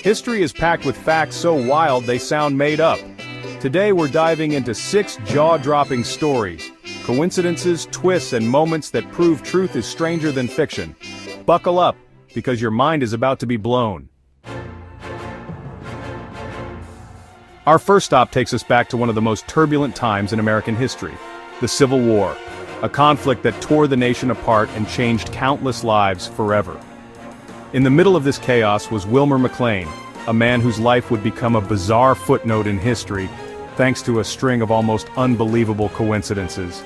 History is packed with facts so wild they sound made up. Today we're diving into 6 jaw-dropping stories, coincidences, twists, and moments that prove truth is stranger than fiction. Buckle up, because your mind is about to be blown. Our first stop takes us back to one of the most turbulent times in American history, the Civil War, a conflict that tore the nation apart and changed countless lives forever. In the middle of this chaos was Wilmer McLean, a man whose life would become a bizarre footnote in history, thanks to a string of almost unbelievable coincidences.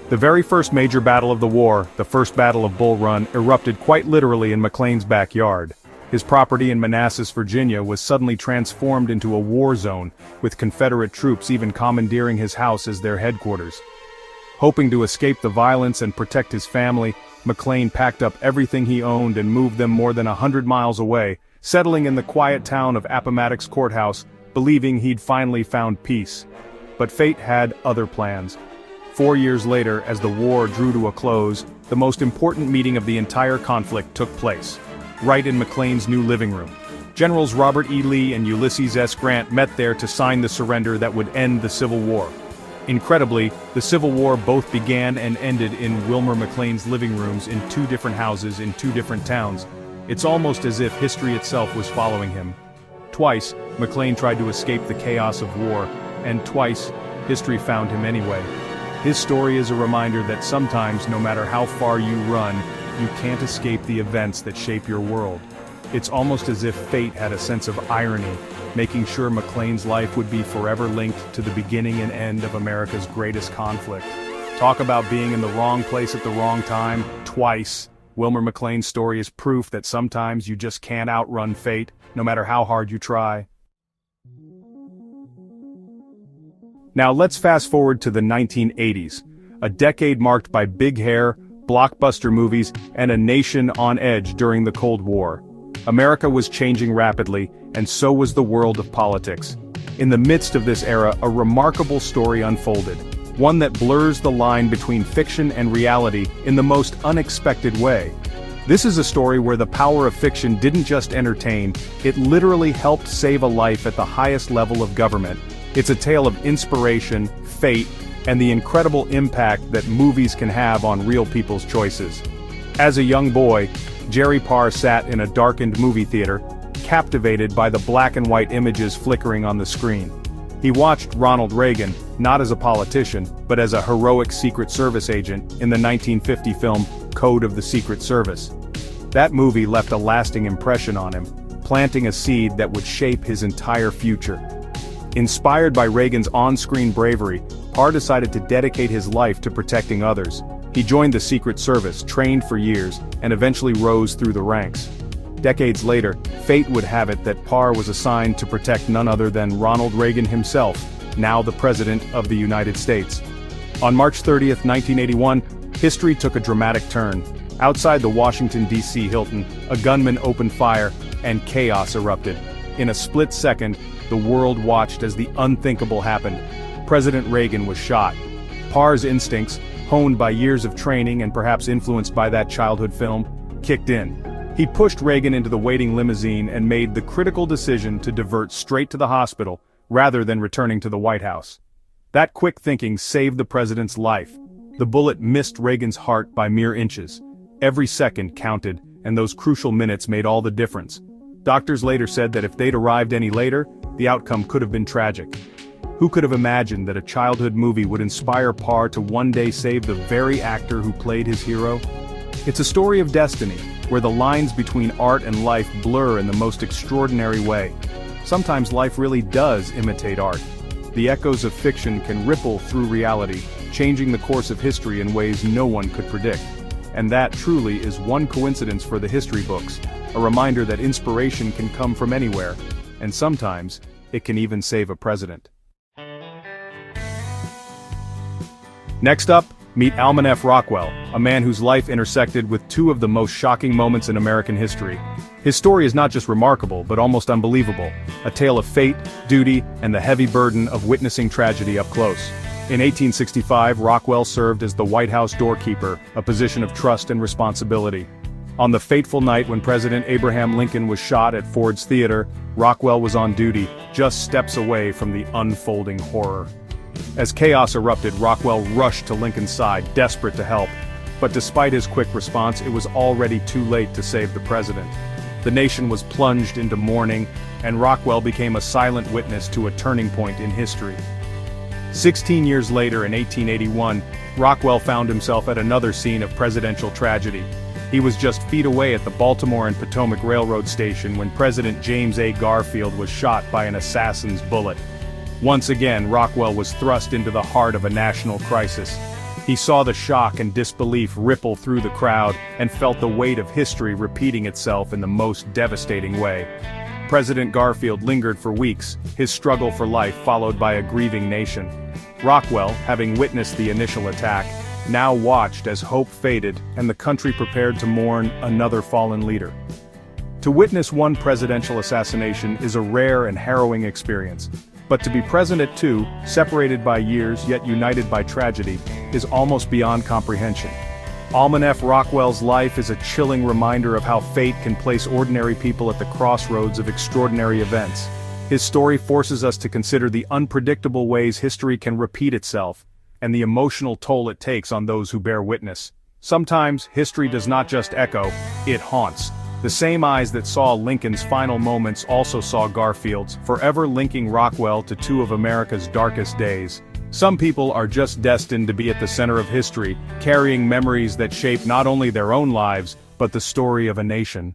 The very first major battle of the war, the First Battle of Bull Run, erupted quite literally in McLean's backyard. His property in Manassas, Virginia, was suddenly transformed into a war zone, with Confederate troops even commandeering his house as their headquarters. Hoping to escape the violence and protect his family, McLean packed up everything he owned and moved them more than 100 miles away, settling in the quiet town of Appomattox Courthouse, believing he'd finally found peace. But fate had other plans. 4 years later, as the war drew to a close, the most important meeting of the entire conflict took place, right in McLean's new living room. Generals Robert E. Lee and Ulysses S. Grant met there to sign the surrender that would end the Civil War. Incredibly, the Civil War both began and ended in Wilmer McLean's living rooms in 2 different houses in 2 different towns. It's almost as if history itself was following him. Twice, McLean tried to escape the chaos of war, and twice, history found him anyway. His story is a reminder that sometimes, no matter how far you run, you can't escape the events that shape your world. It's almost as if fate had a sense of irony, making sure McLean's life would be forever linked to the beginning and end of America's greatest conflict. Talk about being in the wrong place at the wrong time, twice. Wilmer McLean's story is proof that sometimes you just can't outrun fate, no matter how hard you try. Now let's fast forward to the 1980s, a decade marked by big hair, blockbuster movies, and a nation on edge during the Cold War. America was changing rapidly, and so was the world of politics. In the midst of this era, a remarkable story unfolded, one that blurs the line between fiction and reality in the most unexpected way. This is a story where the power of fiction didn't just entertain, it literally helped save a life at the highest level of government. It's a tale of inspiration, fate, and the incredible impact that movies can have on real people's choices. As a young boy, Jerry Parr sat in a darkened movie theater, captivated by the black and white images flickering on the screen. He watched Ronald Reagan, not as a politician, but as a heroic Secret Service agent in the 1950 film Code of the Secret Service. That movie left a lasting impression on him, planting a seed that would shape his entire future. Inspired by Reagan's on-screen bravery, Parr decided to dedicate his life to protecting others. He joined the Secret Service, trained for years, and eventually rose through the ranks. Decades later, fate would have it that Parr was assigned to protect none other than Ronald Reagan himself, now the President of the United States. On March 30, 1981, history took a dramatic turn. Outside the Washington, D.C. Hilton, a gunman opened fire, and chaos erupted. In a split second, the world watched as the unthinkable happened. President Reagan was shot. Parr's instincts, honed by years of training and perhaps influenced by that childhood film, kicked in. He pushed Reagan into the waiting limousine and made the critical decision to divert straight to the hospital, rather than returning to the White House. That quick thinking saved the president's life. The bullet missed Reagan's heart by mere inches. Every second counted, and those crucial minutes made all the difference. Doctors later said that if they'd arrived any later, the outcome could have been tragic. Who could have imagined that a childhood movie would inspire Parr to one day save the very actor who played his hero? It's a story of destiny, where the lines between art and life blur in the most extraordinary way. Sometimes life really does imitate art. The echoes of fiction can ripple through reality, changing the course of history in ways no one could predict. And that truly is one coincidence for the history books, a reminder that inspiration can come from anywhere, and sometimes, it can even save a president. Next up, meet Almon F. Rockwell, a man whose life intersected with 2 of the most shocking moments in American history. His story is not just remarkable, but almost unbelievable, a tale of fate, duty, and the heavy burden of witnessing tragedy up close. In 1865, Rockwell served as the White House doorkeeper, a position of trust and responsibility. On the fateful night when President Abraham Lincoln was shot at Ford's Theater, Rockwell was on duty, just steps away from the unfolding horror. As chaos erupted, Rockwell rushed to Lincoln's side, desperate to help. But despite his quick response, it was already too late to save the president. The nation was plunged into mourning, and Rockwell became a silent witness to a turning point in history. 16 years later, in 1881, Rockwell found himself at another scene of presidential tragedy. He was just feet away at the Baltimore and Potomac Railroad station when President James A. Garfield was shot by an assassin's bullet. Once again, Rockwell was thrust into the heart of a national crisis. He saw the shock and disbelief ripple through the crowd and felt the weight of history repeating itself in the most devastating way. President Garfield lingered for weeks, his struggle for life followed by a grieving nation. Rockwell, having witnessed the initial attack, now watched as hope faded and the country prepared to mourn another fallen leader. To witness one presidential assassination is a rare and harrowing experience, but to be present at two, separated by years yet united by tragedy, is almost beyond comprehension. Almanef Rockwell's life is a chilling reminder of how fate can place ordinary people at the crossroads of extraordinary events. His story forces us to consider the unpredictable ways history can repeat itself, and the emotional toll it takes on those who bear witness. Sometimes, history does not just echo, it haunts. The same eyes that saw Lincoln's final moments also saw Garfield's, forever linking Rockwell to two of America's darkest days. Some people are just destined to be at the center of history, carrying memories that shape not only their own lives, but the story of a nation.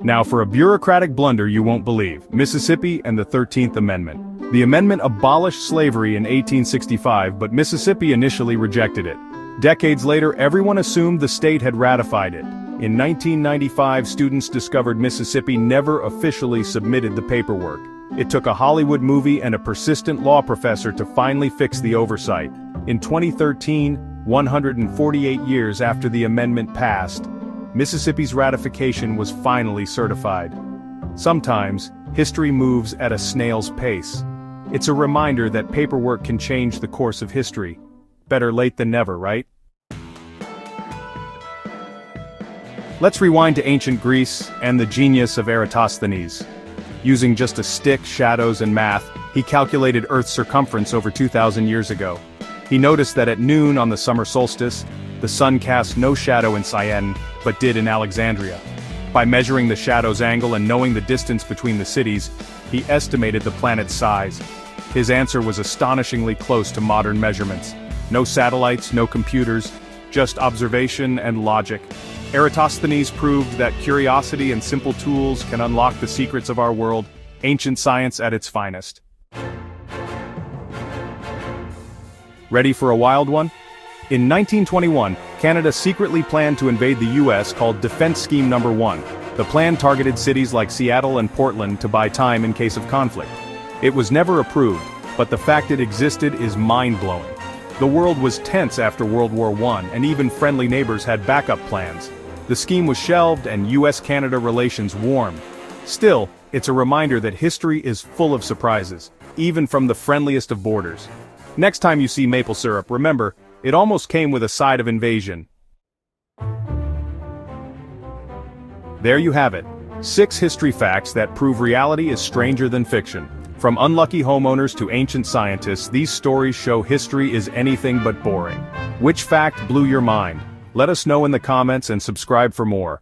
Now for a bureaucratic blunder you won't believe: Mississippi and the 13th Amendment. The amendment abolished slavery in 1865, but Mississippi initially rejected it. Decades later, everyone assumed the state had ratified it. In 1995, students discovered Mississippi never officially submitted the paperwork. It took a Hollywood movie and a persistent law professor to finally fix the oversight. In 2013, 148 years after the amendment passed, Mississippi's ratification was finally certified. Sometimes, history moves at a snail's pace. It's a reminder that paperwork can change the course of history. Better late than never, right? Let's rewind to ancient Greece and the genius of Eratosthenes. Using just a stick, shadows, and math, he calculated Earth's circumference over 2,000 years ago. He noticed that at noon on the summer solstice, the sun cast no shadow in Syene, but did in Alexandria. By measuring the shadow's angle and knowing the distance between the cities, he estimated the planet's size. His answer was astonishingly close to modern measurements. No satellites, no computers, just observation and logic. Eratosthenes proved that curiosity and simple tools can unlock the secrets of our world, ancient science at its finest. Ready for a wild one? In 1921, Canada secretly planned to invade the US, called Defense Scheme No. 1. The plan targeted cities like Seattle and Portland to buy time in case of conflict. It was never approved, but the fact it existed is mind-blowing. The world was tense after World War I, and even friendly neighbors had backup plans. The scheme was shelved and US-Canada relations warmed. Still, it's a reminder that history is full of surprises, even from the friendliest of borders. Next time you see maple syrup, remember, it almost came with a side of invasion. There you have it. 6 history facts that prove reality is stranger than fiction. From unlucky homeowners to ancient scientists, these stories show history is anything but boring. Which fact blew your mind? Let us know in the comments and subscribe for more.